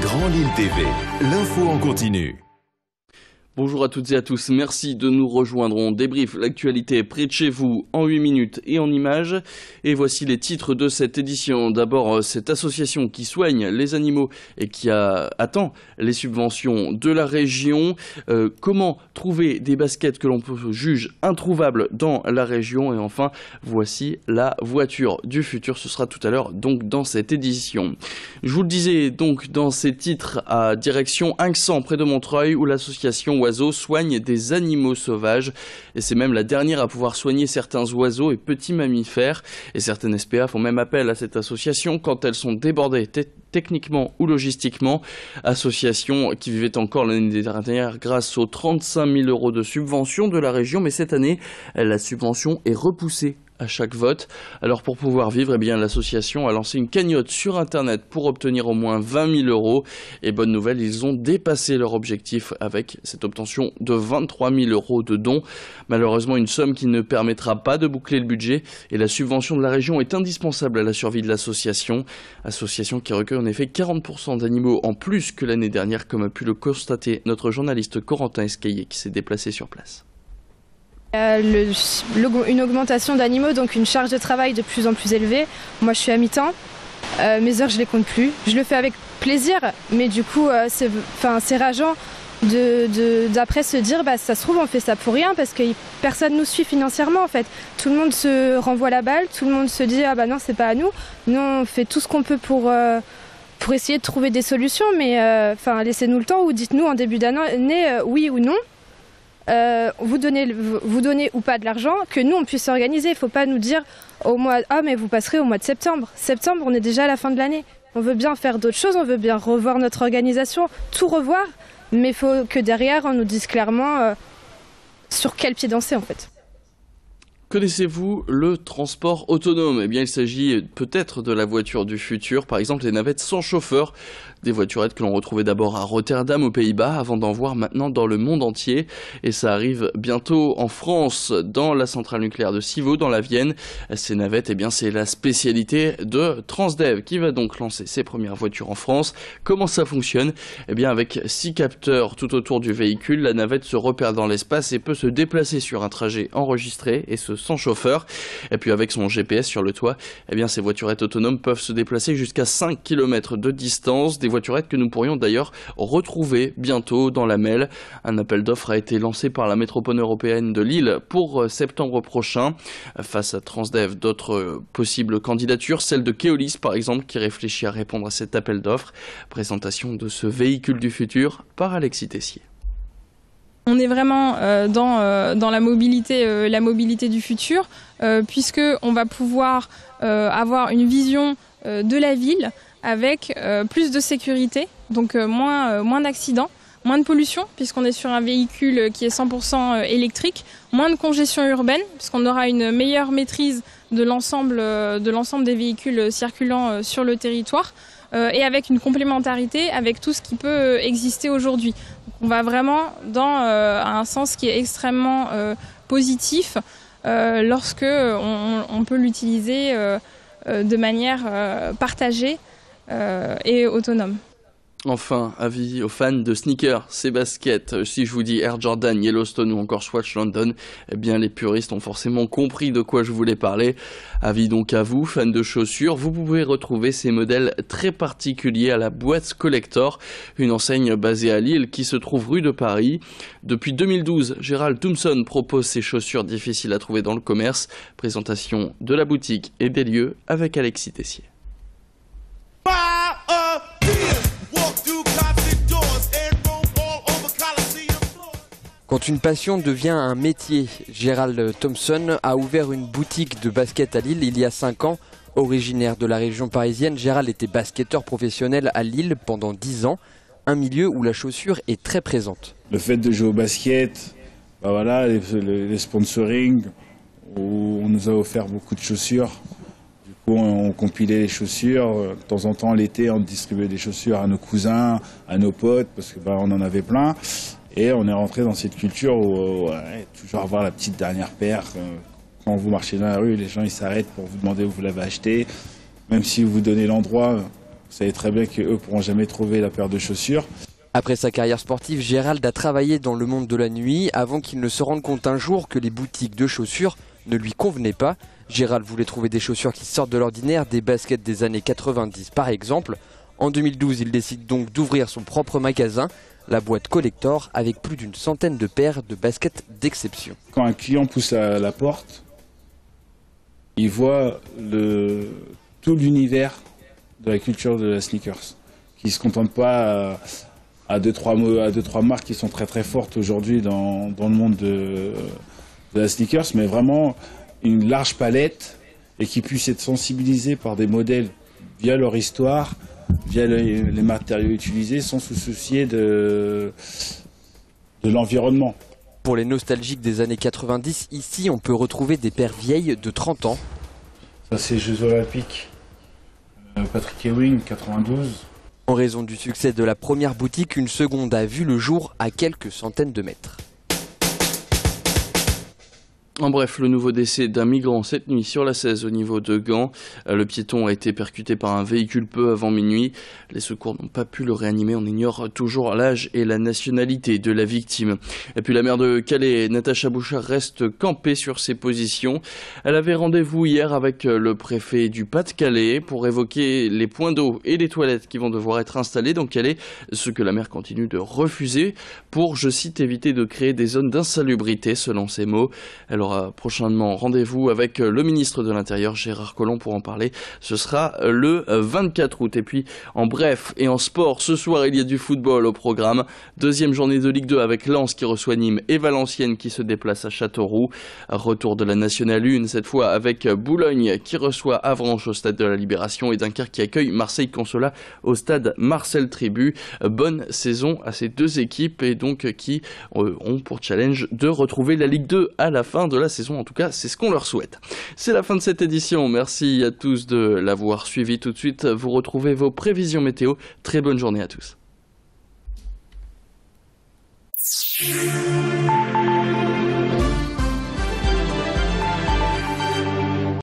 Grand Lille TV, l'info en continu. Bonjour à toutes et à tous, merci de nous rejoindre. On débriefe l'actualité près de chez vous en 8 minutes et en images. Et voici les titres de cette édition. D'abord, cette association qui soigne les animaux et qui attend les subventions de la région. Comment trouver des baskets que l'on juge introuvables dans la région. Et enfin, voici la voiture du futur. Ce sera tout à l'heure donc dans cette édition. Je vous le disais donc dans ces titres à direction Inxan près de Montreuil où l'association Oiseaux soigne des animaux sauvages et c'est même la dernière à pouvoir soigner certains oiseaux et petits mammifères et certaines SPA font même appel à cette association quand elles sont débordées techniquement ou logistiquement. Association qui vivait encore l'année dernière grâce aux 35 000 € de subvention de la région, mais cette année la subvention est repoussée à chaque vote. Alors pour pouvoir vivre, l'association a lancé une cagnotte sur internet pour obtenir au moins 20 000 €. Et bonne nouvelle, ils ont dépassé leur objectif avec cette obtention de 23 000 € de dons. Malheureusement, une somme qui ne permettra pas de boucler le budget et la subvention de la région est indispensable à la survie de l'association. Association qui recueille en effet 40% d'animaux en plus que l'année dernière, comme a pu le constater notre journaliste Corentin Escaillé qui s'est déplacé sur place. Une augmentation d'animaux, donc une charge de travail de plus en plus élevée. Moi je suis à mi-temps, mes heures je les compte plus, je le fais avec plaisir, mais du coup c'est rageant d'après se dire ça se trouve on fait ça pour rien parce que personne nous suit financièrement en fait. Tout le monde se renvoie la balle, tout le monde se dit non c'est pas à nous, nous on fait tout ce qu'on peut pour essayer de trouver des solutions, mais laissez-nous le temps ou dites-nous en début d'année oui ou non. Vous donnez ou pas de l'argent, que nous on puisse s'organiser. Il ne faut pas nous dire mais vous passerez au mois de septembre. Septembre, on est déjà à la fin de l'année. On veut bien faire d'autres choses, on veut bien revoir notre organisation, tout revoir, mais il faut que derrière on nous dise clairement sur quel pied danser en fait. Connaissez-vous le transport autonome ? Il s'agit peut-être de la voiture du futur, par exemple les navettes sans chauffeur, des voiturettes que l'on retrouvait d'abord à Rotterdam aux Pays-Bas avant d'en voir maintenant dans le monde entier. Et ça arrive bientôt en France, dans la centrale nucléaire de Civaux, dans la Vienne. Ces navettes, c'est la spécialité de Transdev qui va donc lancer ses premières voitures en France. Comment ça fonctionne ? Avec 6 capteurs tout autour du véhicule, la navette se repère dans l'espace et peut se déplacer sur un trajet enregistré et ce sans chauffeur. Et puis avec son GPS sur le toit, ces voiturettes autonomes peuvent se déplacer jusqu'à 5 km de distance. Des voiturettes que nous pourrions d'ailleurs retrouver bientôt dans la MEL. Un appel d'offres a été lancé par la métropole européenne de Lille pour septembre prochain. Face à Transdev, d'autres possibles candidatures, celle de Keolis par exemple, qui réfléchit à répondre à cet appel d'offres. Présentation de ce véhicule du futur par Alexis Tessier. On est vraiment dans la mobilité du futur, puisqu'on va pouvoir avoir une vision de la ville avec plus de sécurité, donc moins d'accidents, moins de pollution, puisqu'on est sur un véhicule qui est 100% électrique, moins de congestion urbaine, puisqu'on aura une meilleure maîtrise de l'ensemble des véhicules circulant sur le territoire, et avec une complémentarité avec tout ce qui peut exister aujourd'hui. On va vraiment dans un sens qui est extrêmement positif lorsque on peut l'utiliser de manière partagée et autonome. Enfin, avis aux fans de sneakers, ces baskets, si je vous dis Air Jordan, Yellowstone ou encore Swatch London, les puristes ont forcément compris de quoi je voulais parler. Avis donc à vous, fans de chaussures, vous pouvez retrouver ces modèles très particuliers à la Boîte Collector, une enseigne basée à Lille qui se trouve rue de Paris. Depuis 2012, Gérald Thompson propose ces chaussures difficiles à trouver dans le commerce. Présentation de la boutique et des lieux avec Alexis Tessier. Quand une passion devient un métier, Gérald Thompson a ouvert une boutique de basket à Lille il y a 5 ans. Originaire de la région parisienne, Gérald était basketteur professionnel à Lille pendant 10 ans, un milieu où la chaussure est très présente. Le fait de jouer au basket, les sponsoring, où on nous a offert beaucoup de chaussures. Du coup, on compilait les chaussures. De temps en temps, l'été, on distribuait des chaussures à nos cousins, à nos potes, parce qu'on en avait plein. Et on est rentré dans cette culture où toujours avoir la petite dernière paire. Quand vous marchez dans la rue, les gens ils s'arrêtent pour vous demander où vous l'avez acheté. Même si vous donnez l'endroit, vous savez très bien qu'eux ne pourront jamais trouver la paire de chaussures. Après sa carrière sportive, Gérald a travaillé dans le monde de la nuit avant qu'il ne se rende compte un jour que les boutiques de chaussures ne lui convenaient pas. Gérald voulait trouver des chaussures qui sortent de l'ordinaire, des baskets des années 90 par exemple. En 2012, il décide donc d'ouvrir son propre magasin, la boîte Collector, avec plus d'une centaine de paires de baskets d'exception. Quand un client pousse à la porte, il voit tout l'univers de la culture de la sneakers, qui ne se contente pas à deux, trois marques qui sont très très fortes aujourd'hui dans le monde de la sneakers, mais vraiment une large palette et qui puisse être sensibilisé par des modèles via leur histoire, via les matériaux utilisés, sans se soucier de l'environnement. Pour les nostalgiques des années 90, ici on peut retrouver des paires vieilles de 30 ans. Ça c'est Jeux Olympiques, Patrick Ewing, 92. En raison du succès de la première boutique, une seconde a vu le jour à quelques centaines de mètres. En bref, le nouveau décès d'un migrant cette nuit sur la 16 au niveau de Gand. Le piéton a été percuté par un véhicule peu avant minuit. Les secours n'ont pas pu le réanimer. On ignore toujours l'âge et la nationalité de la victime. Et puis la maire de Calais, Natacha Bouchard, reste campée sur ses positions. Elle avait rendez-vous hier avec le préfet du Pas-de-Calais pour évoquer les points d'eau et les toilettes qui vont devoir être installés dans Calais, ce que la maire continue de refuser pour, je cite, éviter de créer des zones d'insalubrité, selon ses mots. Elle aura prochainement rendez-vous avec le ministre de l'Intérieur, Gérard Collomb, pour en parler. Ce sera le 24 août. Et puis, en bref et en sport, ce soir, il y a du football au programme. Deuxième journée de Ligue 2 avec Lens qui reçoit Nîmes et Valenciennes qui se déplace à Châteauroux. Retour de la Nationale 1, cette fois avec Boulogne qui reçoit Avranches au stade de la Libération et Dunkerque qui accueille Marseille-Consolat au stade Marcel Tribu. Bonne saison à ces deux équipes et donc qui ont pour challenge de retrouver la Ligue 2 à la fin de la saison. En tout cas, c'est ce qu'on leur souhaite. C'est la fin de cette édition. Merci à tous de l'avoir suivi. Tout de suite, vous retrouvez vos prévisions météo. Très bonne journée à tous.